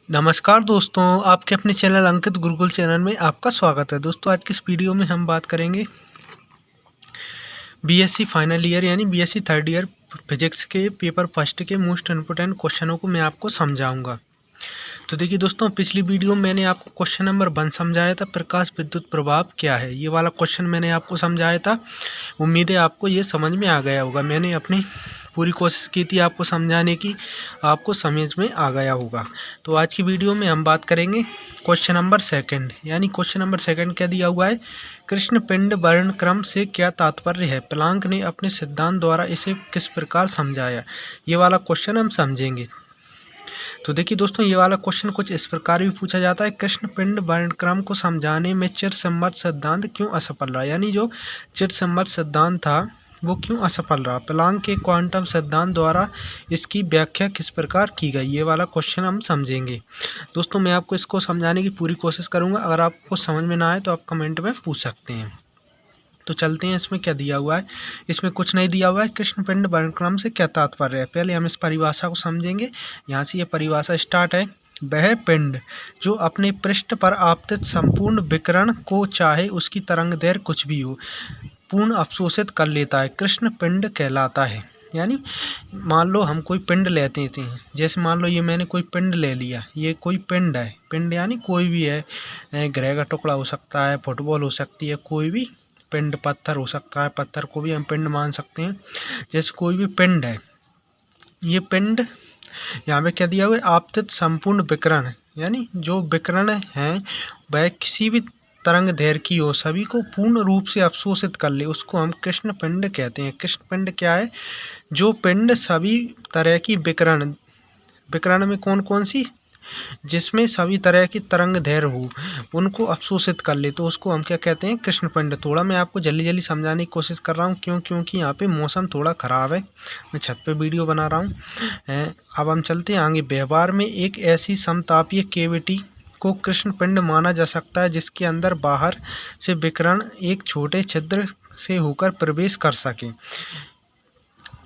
नमस्कार दोस्तों, आपके अपने चैनल अंकित गुरुकुल चैनल में आपका स्वागत है। दोस्तों आज की इस वीडियो में हम बात करेंगे बीएससी फाइनल ईयर यानी बीएससी थर्ड ईयर फिजिक्स के पेपर फर्स्ट के मोस्ट इम्पोर्टेंट क्वेश्चनों को मैं आपको समझाऊंगा। तो देखिए दोस्तों, पिछली वीडियो में मैंने आपको क्वेश्चन नंबर 1 समझाया था, प्रकाश विद्युत प्रभाव क्या है। ये वाला क्वेश्चन मैंने आपको समझाया था। उम्मीद है आपको ये समझ में आ गया होगा। मैंने अपनी पूरी कोशिश की थी आपको समझाने की, आपको समझ में आ गया होगा। तो आज की वीडियो में हम बात करेंगे क्वेश्चन नंबर 2 यानी क्वेश्चन नंबर 2 क्या दिया हुआ है, कृष्ण पिंड वर्णक्रम से क्या तात्पर्य है, प्लांक ने अपने सिद्धांत द्वारा इसे किस प्रकार समझाया। ये वाला क्वेश्चन हम समझेंगे। तो देखिए दोस्तों, ये वाला क्वेश्चन कुछ इस प्रकार भी पूछा जाता है, कृष्ण पिंड वर्णक्रम को समझाने में चिरसम्मत सिद्धांत क्यों असफल रहा। यानी जो चिरसम्मत सिद्धांत था वो क्यों असफल रहा, प्लांक के क्वांटम सिद्धांत द्वारा इसकी व्याख्या किस प्रकार की गई। ये वाला क्वेश्चन हम समझेंगे। दोस्तों मैं आपको इसको समझाने की पूरी कोशिश करूंगा। अगर आपको समझ में ना आए तो आप कमेंट में पूछ सकते हैं। तो चलते हैं, इसमें क्या दिया हुआ है। इसमें कुछ नहीं दिया हुआ है। कृष्ण पिंड वर्णक्रम से क्या तात्पर्य है, पहले हम इस परिभाषा को समझेंगे। यहाँ से ये परिभाषा स्टार्ट है। वह पिंड जो अपने पृष्ठ पर आपतित संपूर्ण विकिरण को, चाहे उसकी तरंग दैर्घ्य कुछ भी हो, पूर्ण अवशोषित कर लेता है, कृष्ण पिंड कहलाता है। यानी मान लो हम कोई पिंड लेते थे, जैसे मान लो ये मैंने कोई पिंड ले लिया, ये कोई पिंड है। पिंड यानी कोई भी है, ग्रह का टुकड़ा हो सकता है, फुटबॉल हो सकती है, कोई भी पिंड, पत्थर हो सकता है, पत्थर को भी हम पिंड मान सकते हैं। जैसे कोई भी पिंड है, ये पिंड यहाँ पे क्या दिया हुआ है, आपतित संपूर्ण विकिरण, यानी जो विकिरण है वह किसी भी तरंग दैर्घ्य की हो, सभी को पूर्ण रूप से अवशोषित कर ले, उसको हम कृष्ण पिंड कहते हैं। कृष्ण पिंड क्या है, जो पिंड सभी तरह की विकिरण, विकिरण में कौन कौन सी, जिसमें सभी तरह की तरंग दैर्घ्य हो, उनको अवशोषित कर ले, तो उसको हम क्या कहते हैं, कृष्ण पिंड। थोड़ा मैं आपको जल्दी जल्दी समझाने की कोशिश कर रहा हूँ, क्योंकि यहाँ पे मौसम थोड़ा ख़राब है, मैं छत पे वीडियो बना रहा हूँ। अब हम चलते हैं आगे। व्यवहार में एक ऐसी समतापीय कैविटी को कृष्ण पिंड माना जा सकता है जिसके अंदर बाहर से विकिरण एक छोटे छिद्र से होकर प्रवेश कर सके।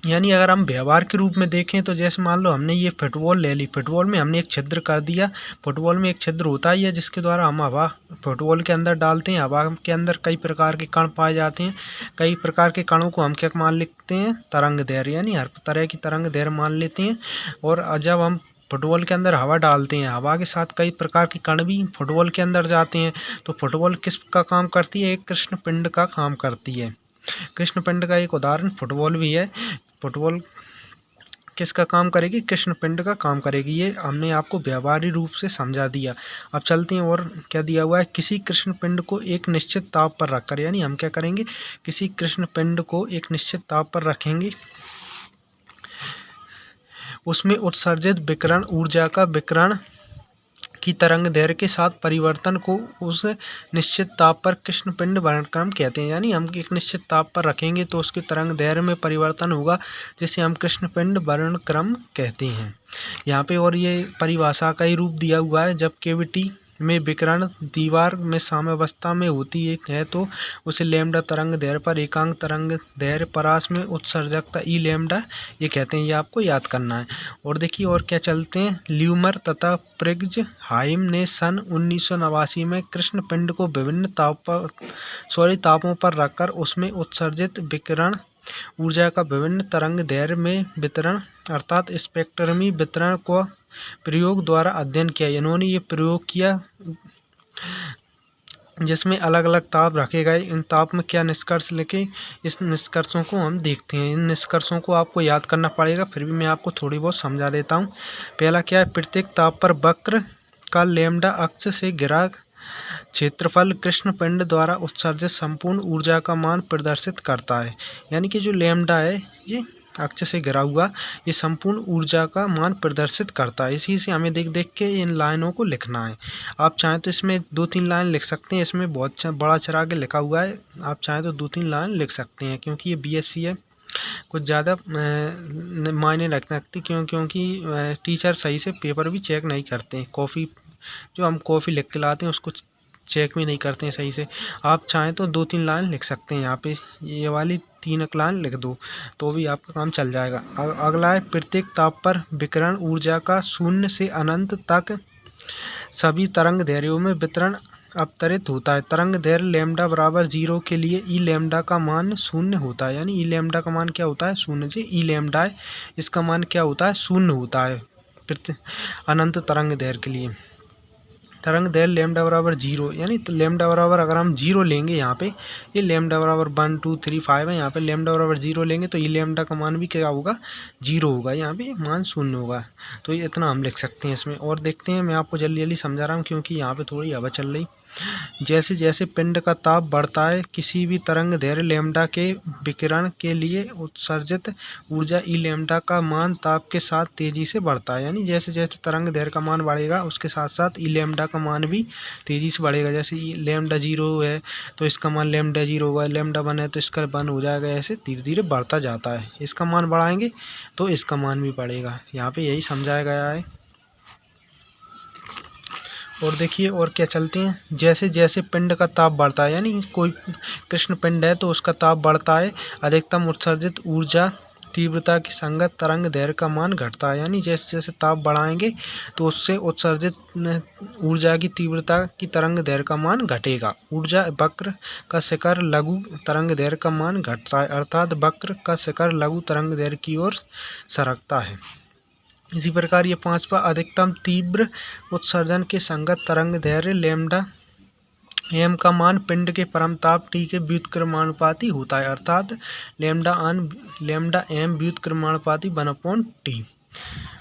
यानी अगर हम व्यवहार के रूप में देखें तो जैसे मान लो हमने ये फुटबॉल ले ली, फुटबॉल में हमने एक छिद्र कर दिया। फुटबॉल में एक छिद्र होता ही है जिसके द्वारा हम हवा फुटबॉल के अंदर डालते हैं। हवा के अंदर कई प्रकार के कण पाए जाते हैं। कई प्रकार के कणों को हम क्या मान लेते हैं, तरंग दैर्घ्य, यानी हर तरह की तरंग दैर्घ्य मान लेते हैं। और जब हम फुटबॉल के अंदर हवा डालते हैं, हवा के साथ कई प्रकार के कण भी फुटबॉल के अंदर जाते हैं। तो फुटबॉल किस का काम करती है, एक कृष्ण पिंड का काम करती है। कृष्ण पिंड का एक उदाहरण फुटबॉल भी है। फुटबॉल किसका काम करेगी, कृष्ण पिंड का काम करेगी। ये हमने आपको व्यवहारिक रूप से समझा दिया। अब चलते हैं, और क्या दिया हुआ है, किसी कृष्ण पिंड को एक निश्चित ताप पर रखकर, यानी हम क्या करेंगे, किसी कृष्ण पिंड को एक निश्चित ताप पर रखेंगे, उसमें उत्सर्जित विकिरण ऊर्जा का विकिरण की तरंग दैर्घ्य के साथ परिवर्तन को उस निश्चित ताप पर कृष्ण पिंड वर्णक्रम कहते हैं। यानी हम एक निश्चित ताप पर रखेंगे तो उसके तरंग दैर्घ्य में परिवर्तन होगा, जिसे हम कृष्ण पिंड वर्णक्रम कहते हैं। यहाँ पे और ये परिभाषा का ही रूप दिया हुआ है, जब कैविटी में विकिरण दीवार में साम्यावस्था में होती है तो उसे लैम्डा तरंग दैर्घ्य पर एकांक तरंग दैर्घ्य परास में उत्सर्जकता ई लैम्डा ये कहते हैं। ये आपको याद करना है। और देखिए और क्या चलते हैं, ल्यूमर तथा प्रिग्ज हाइम ने सन 1989 में कृष्ण पिंड को विभिन्न तापों पर रखकर उसमें उत्सर्जित विकिरण ऊर्जा का विभिन्न तरंग दैर्घ्य में वितरण अर्थात स्पेक्ट्रमी वितरण को प्रयोग द्वारा अध्ययन किया। इन्होंने ये प्रयोग किया जिसमें अलग अलग ताप रखे गए। इन ताप में क्या निष्कर्ष लिखे, इस निष्कर्षों को हम देखते हैं। इन निष्कर्षों को आपको याद करना पड़ेगा, फिर भी मैं आपको थोड़ी बहुत समझा देता हूँ। पहला क्या है, प्रत्येक ताप पर वक्र का लैम्डा अक्ष से घिरा क्षेत्रफल कृष्ण पिंड द्वारा उत्सर्जित संपूर्ण ऊर्जा का मान प्रदर्शित करता है। यानी कि जो लैम्डा है ये अक्ष से घिरा हुआ, ये संपूर्ण ऊर्जा का मान प्रदर्शित करता है। इसी से हमें देख देख के इन लाइनों को लिखना है। आप चाहें तो इसमें 2-3 लाइन लिख सकते हैं, इसमें बहुत बड़ा चढ़ा के लिखा हुआ है। आप चाहें तो 2-3 लाइन लिख सकते हैं, क्योंकि ये बीएससी है, कुछ ज़्यादा मायने रख सकती, क्योंकि टीचर सही से पेपर भी चेक नहीं करते हैं। कॉफ़ी जो हम कॉफ़ी लिख के लाते हैं उसको चेक भी नहीं करते हैं सही से। आप चाहें तो 2-3 लाइन लिख सकते हैं, यहाँ पे ये वाली 3 लाइन लिख दो तो भी आपका काम चल जाएगा। अगला है, प्रत्येक ताप पर विकिरण ऊर्जा का 0 से अनंत तक सभी तरंग दैर्घ्यों में वितरण अपतरित होता है। तरंग दैर्घ्य लैम्डा बराबर 0 के लिए ई लैम्डा का मान 0 होता है, यानी ई लैम्डा का मान क्या होता है 0 से ई लैम्डा है, इसका मान क्या होता है 0 होता है अनंत तरंग दैर्घ्य के लिए। तरंग दैर्घ्य लैम्डा बराबर 0, यानी तो लैम्डा बराबर अगर हम 0 लेंगे यहाँ पे, ये लैम्डा बराबर 1 2 3 5 है, यहाँ पे लैम्डा बराबर 0 लेंगे तो ये लैम्डा का मान भी क्या होगा 0 होगा, यहाँ पे मान 0 होगा। तो ये इतना हम लिख सकते हैं इसमें। और देखते हैं, मैं आपको जल्दी जल्दी समझा रहा हूँ क्योंकि यहाँ पे थोड़ी हवा चल रही। जैसे जैसे पिंड का ताप बढ़ता है, किसी भी तरंग दैर्घ्य लैम्डा के विकिरण के लिए उत्सर्जित ऊर्जा ई लैम्डा का मान ताप के साथ तेजी से बढ़ता है। यानी जैसे जैसे तरंग दैर्घ्य का मान बढ़ेगा उसके साथ साथ ई लैम्डा का मान भी तेजी से बढ़ेगा। जैसे लैम्डा 0 है तो इसका मान लैम्डा 0 होगा, लैम्डा 1 है तो इसका 1 हो जाएगा, ऐसे धीरे धीरे बढ़ता जाता है। इसका मान बढ़ाएंगे तो इसका मान भी बढ़ेगा, यहाँ पे यही समझाया गया है। और देखिए और क्या चलते हैं, जैसे जैसे पिंड का ताप बढ़ता है, यानी कोई कृष्ण पिंड है तो उसका ताप बढ़ता है, अधिकतम उत्सर्जित ऊर्जा तीव्रता की संगत तरंग दैर्घ्य का मान घटता है। यानी जैसे जैसे ताप बढ़ाएंगे तो उससे उत्सर्जित ऊर्जा की तीव्रता की तरंग दैर्घ्य का मान घटेगा। ऊर्जा वक्र का शिखर लघु तरंग दैर्घ्य का मान घटता है, अर्थात वक्र का शिखर लघु तरंग दैर्घ्य की ओर सरकता है। इसी प्रकार ये 5वां, अधिकतम तीव्र उत्सर्जन के संगत तरंग दैर्घ्य लैम्डा एम का मान पिंड के परमताप टी के व्युत्क्रमानुपाती होता है, अर्थात लैम्डा एम व्युत्क्रमानुपाती 1/t।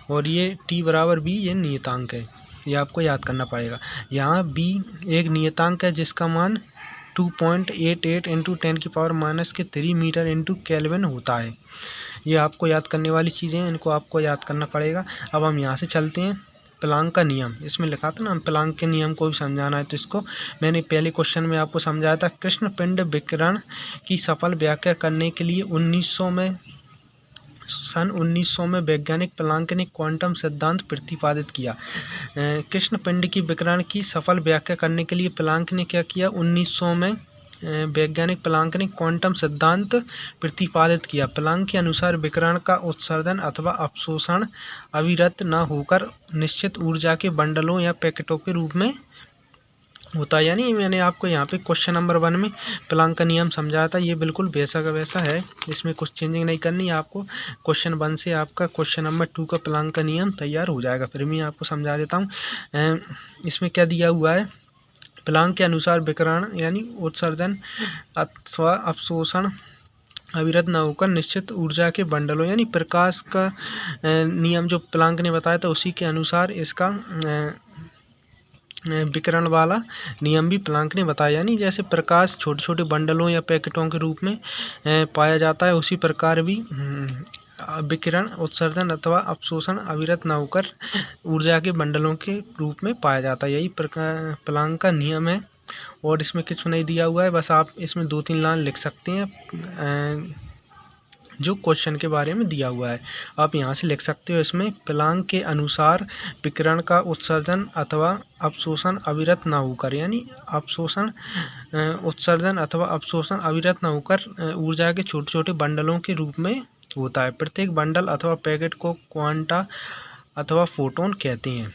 और ये टी बराबर बी, ये नियतांक है, ये आपको याद करना पड़ेगा। यहाँ बी एक नियतांक है जिसका मान 2.88 × 10⁻³ मीटर × केल्विन होता है। ये आपको याद करने वाली चीज़ें हैं, इनको आपको याद करना पड़ेगा। अब हम यहाँ से चलते हैं, प्लांक का नियम, इसमें लिखा था ना, हम प्लांक के नियम को भी समझाना है। तो इसको मैंने पहले क्वेश्चन में आपको समझाया था। कृष्ण पिंड विकिरण की सफल व्याख्या करने के लिए सन 1900 में वैज्ञानिक प्लांक ने क्वांटम सिद्धांत प्रतिपादित किया। कृष्ण पिंड की विकिरण की सफल व्याख्या करने के लिए प्लांक ने क्या किया, 1900 में वैज्ञानिक प्लांक ने क्वांटम सिद्धांत प्रतिपादित किया। प्लांक के अनुसार विकिरण का उत्सर्जन अथवा अपशोषण अविरत न होकर निश्चित ऊर्जा के बंडलों या पैकेटों के रूप में होता है। यानी मैंने आपको यहाँ पे क्वेश्चन नंबर 1 में प्लांक का नियम समझाया था, ये बिल्कुल वैसा का वैसा है, इसमें कुछ चेंजिंग नहीं करनी है आपको। क्वेश्चन 1 से आपका क्वेश्चन नंबर 2 का प्लांक का नियम तैयार हो जाएगा। फिर मैं आपको समझा देता हूँ इसमें क्या दिया हुआ है। प्लांक के अनुसार विकिरण यानी उत्सर्जन अथवा अपशोषण अविरत न होकर निश्चित ऊर्जा के बंडलों, यानी प्रकाश का नियम जो प्लांक ने बताया था उसी के अनुसार इसका विकिरण वाला नियम भी प्लांक ने बताया। यानी जैसे प्रकाश छोटे छोटे बंडलों या पैकेटों के रूप में पाया जाता है, उसी प्रकार भी विकिरण उत्सर्जन अथवा अपशोषण अविरत न होकर ऊर्जा के बंडलों के रूप में पाया जाता है। यही प्लांक का नियम है। और इसमें कुछ नहीं दिया हुआ है, बस आप इसमें 2-3 लाइन लिख सकते हैं जो क्वेश्चन के बारे में दिया हुआ है। आप यहाँ से लिख सकते हो, इसमें प्लांक के अनुसार विकिरण का उत्सर्जन अथवा अपशोषण अविरत न होकर, यानी उत्सर्जन अथवा अपशोषण अविरत न होकर ऊर्जा के छोटे छोटे बंडलों के रूप में होता है। प्रत्येक बंडल अथवा पैकेट को क्वांटा अथवा फोटोन कहते हैं।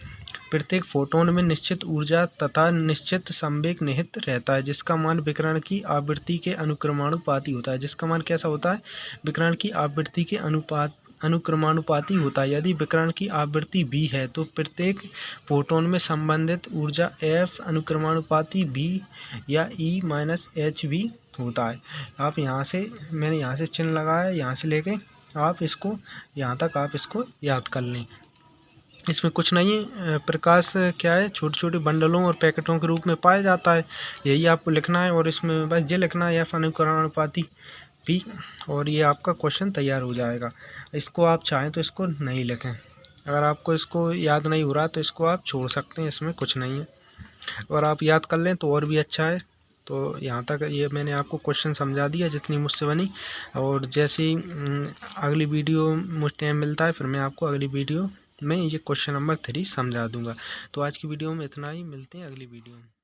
प्रत्येक फोटोन में निश्चित ऊर्जा तथा निश्चित संवेग निहित रहता है, जिसका मान विकिरण की आवृत्ति के अनुक्रमानुपाती होता है। जिसका मान कैसा होता है, विकिरण की आवृत्ति के अनुक्रमानुपाती होता है। यदि विकिरण की आवृत्ति v है तो प्रत्येक फोटोन में संबंधित ऊर्जा f अनुक्रमानुपाती v या e - hv होता है। आप यहाँ से, मैंने यहाँ से चिन्ह लगाया, यहाँ से लेके आप इसको यहाँ तक आप इसको याद कर लें। इसमें कुछ नहीं है, प्रकाश क्या है, छोटे छोटे बंडलों और पैकेटों के रूप में पाया जाता है, यही आपको लिखना है। और इसमें बस ये लिखना है f अनुक्रमानुपाती v, और ये आपका क्वेश्चन तैयार हो जाएगा। इसको आप चाहें तो इसको नहीं लिखें, अगर आपको इसको याद नहीं हो रहा तो इसको आप छोड़ सकते हैं, इसमें कुछ नहीं है। और आप याद कर लें तो और भी अच्छा है। तो यहाँ तक ये मैंने आपको क्वेश्चन समझा दिया जितनी मुझसे बनी। और जैसे ही अगली वीडियो मुझे टाइम मिलता है फिर मैं आपको अगली वीडियो में ये क्वेश्चन नंबर 3 समझा दूंगा। तो आज की वीडियो में इतना ही, मिलते हैं अगली वीडियो में।